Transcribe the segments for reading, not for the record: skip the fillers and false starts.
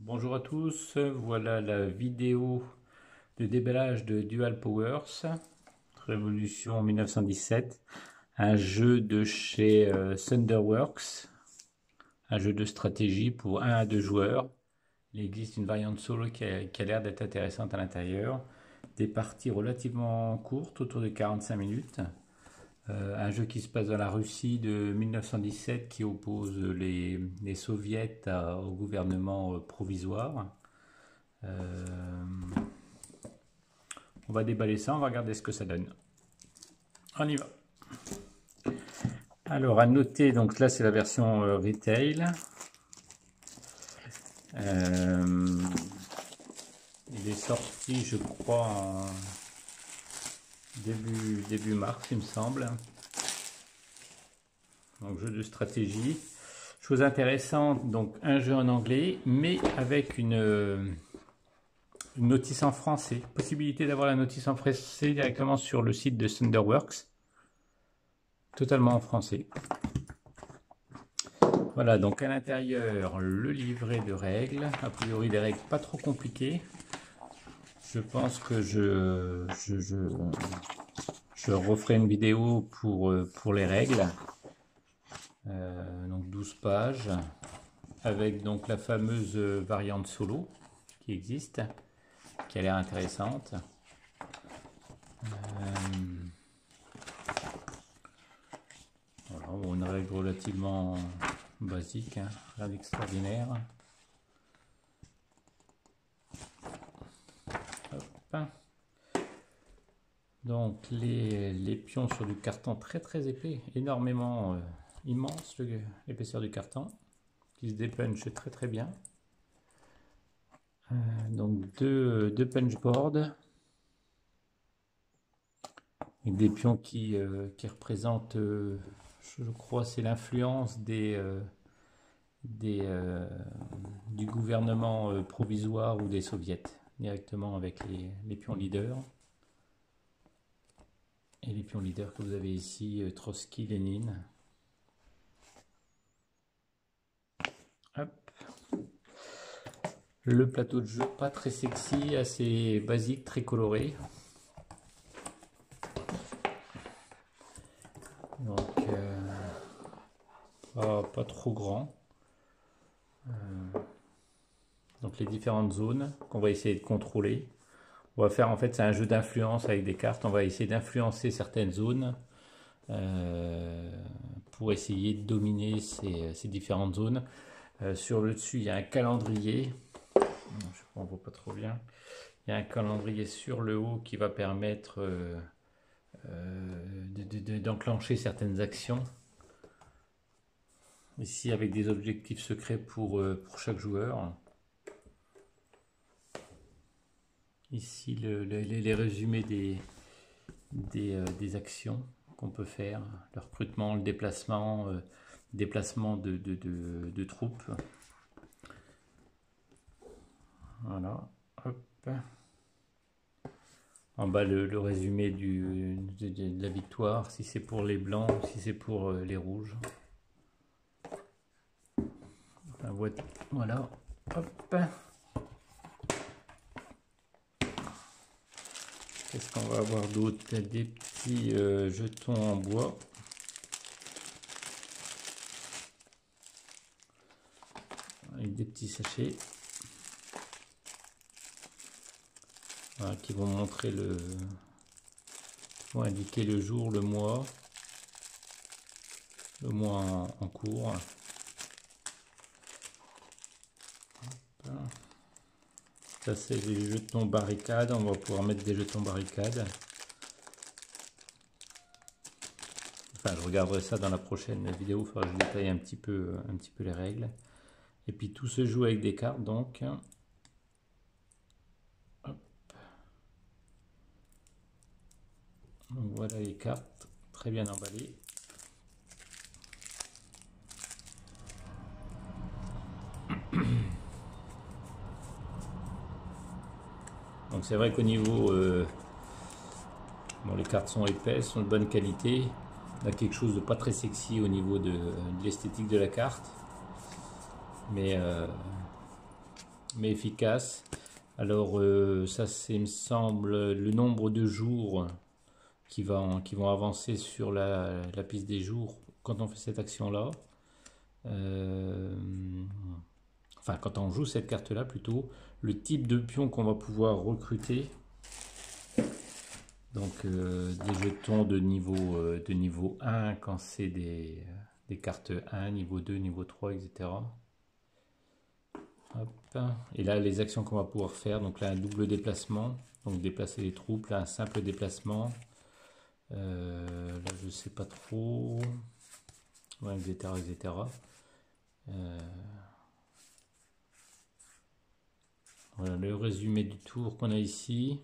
Bonjour à tous, voilà la vidéo de déballage de Dual Powers, Révolution 1917, un jeu de chez Thunderworks, un jeu de stratégie pour 1 à 2 joueurs. Il existe une variante solo qui a l'air d'être intéressante à l'intérieur, des parties relativement courtes, autour de 45 minutes. Un jeu qui se passe dans la Russie de 1917 qui oppose les soviets au gouvernement provisoire. On va déballer ça, on va regarder ce que ça donne. On y va. Alors à noter, donc là c'est la version retail. Il est sorti je crois en début mars il me semble. Donc jeu de stratégie. Chose intéressante, donc un jeu en anglais mais avec une notice en français. Possibilité d'avoir la notice en français directement sur le site de Thunderworks. Totalement en français. Voilà, donc à l'intérieur, le livret de règles. A priori, des règles pas trop compliquées. Je pense que je referai une vidéo pour les règles. Donc 12 pages. Avec donc la fameuse variante solo qui existe, qui a l'air intéressante. Voilà, bon, une règle relativement basique, hein, rien d'extraordinaire. Donc les pions sur du carton très épais, énormément immense l'épaisseur du carton, qui se dépunch très bien. Donc deux punch boards avec des pions qui représentent, je crois, c'est l'influence du gouvernement provisoire ou des soviets, directement avec les pions leaders. Et les pions leaders que vous avez ici, Trotsky, Lénine. Hop. Le plateau de jeu, pas très sexy, assez basique, très coloré. Donc, pas trop grand. Donc les différentes zones qu'on va essayer de contrôler. On va faire, en fait, c'est un jeu d'influence avec des cartes. On va essayer d'influencer certaines zones pour essayer de dominer ces différentes zones. Sur le dessus, il y a un calendrier. Je crois qu'on ne voit pas trop bien. Il y a un calendrier sur le haut qui va permettre d'enclencher certaines actions. Ici, avec des objectifs secrets pour chaque joueur. Ici, les résumés des actions qu'on peut faire, le recrutement, le déplacement, de troupes. Voilà, hop. En bas, le résumé de la victoire, si c'est pour les blancs, si c'est pour les rouges. Voilà, hop. Qu'est-ce qu'on va avoir d'autre? Des petits jetons en bois. Avec des petits sachets. Voilà, qui vont montrer vont indiquer le jour, le mois en cours. Ça c'est les jetons barricades, on va pouvoir mettre des jetons barricades. Enfin, je regarderai ça dans la prochaine vidéo, il faudra que je détaille un petit peu les règles. Et puis tout se joue avec des cartes donc. Hop. Donc voilà les cartes, très bien emballées. Donc c'est vrai qu'au niveau, bon, les cartes sont épaisses, sont de bonne qualité. On a quelque chose de pas très sexy au niveau de l'esthétique de la carte. Mais mais efficace. Alors ça c'est, il me semble, le nombre de jours qui vont avancer sur la piste des jours quand on fait cette action-là. Enfin, quand on joue cette carte-là plutôt, le type de pion qu'on va pouvoir recruter. Donc des jetons de niveau 1 quand c'est des cartes 1, niveau 2, niveau 3, etc. Hop. Et là, les actions qu'on va pouvoir faire, donc là, un double déplacement, donc déplacer les troupes, là, un simple déplacement. Là, je sais pas trop, ouais, etc., etc. Voilà le résumé du tour qu'on a ici.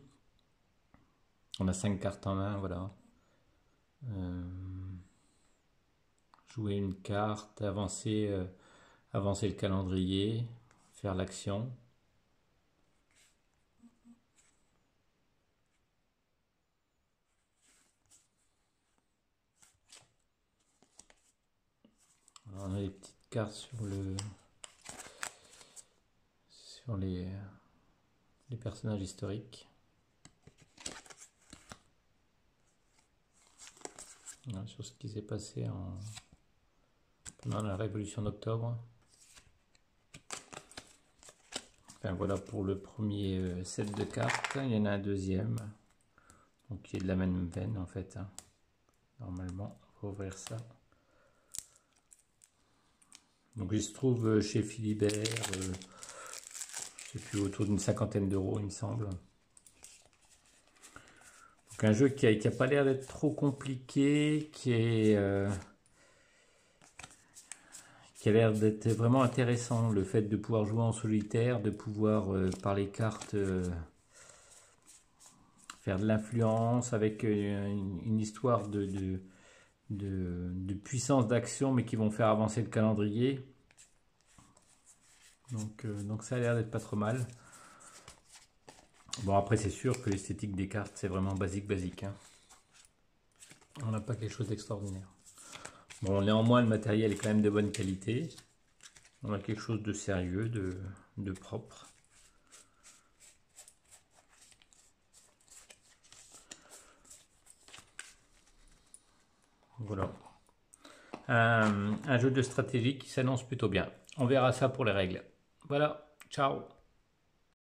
On a 5 cartes en main, voilà. Jouer une carte, avancer le calendrier, faire l'action. On a les petites cartes sur les personnages historiques. Voilà, sur ce qui s'est passé pendant la Révolution d'Octobre. Enfin voilà pour le premier set de cartes. Il y en a un deuxième, donc qui est de la même veine en fait, hein. Normalement, on va ouvrir ça. Donc il se trouve chez Philibert, je sais plus, autour d'une 50aine d'euros il me semble. Donc un jeu qui a pas l'air d'être trop compliqué, qui a l'air d'être vraiment intéressant. Le fait de pouvoir jouer en solitaire, de pouvoir par les cartes faire de l'influence avec une histoire de puissance d'action, mais qui vont faire avancer le calendrier. Donc ça a l'air d'être pas trop mal. Bon, après c'est sûr que l'esthétique des cartes c'est vraiment basique, hein. On n'a pas quelque chose d'extraordinaire. Bon, néanmoins le matériel est quand même de bonne qualité. On a quelque chose de sérieux, de propre. Voilà. Un jeu de stratégie qui s'annonce plutôt bien. On verra ça pour les règles. Voilà, ciao.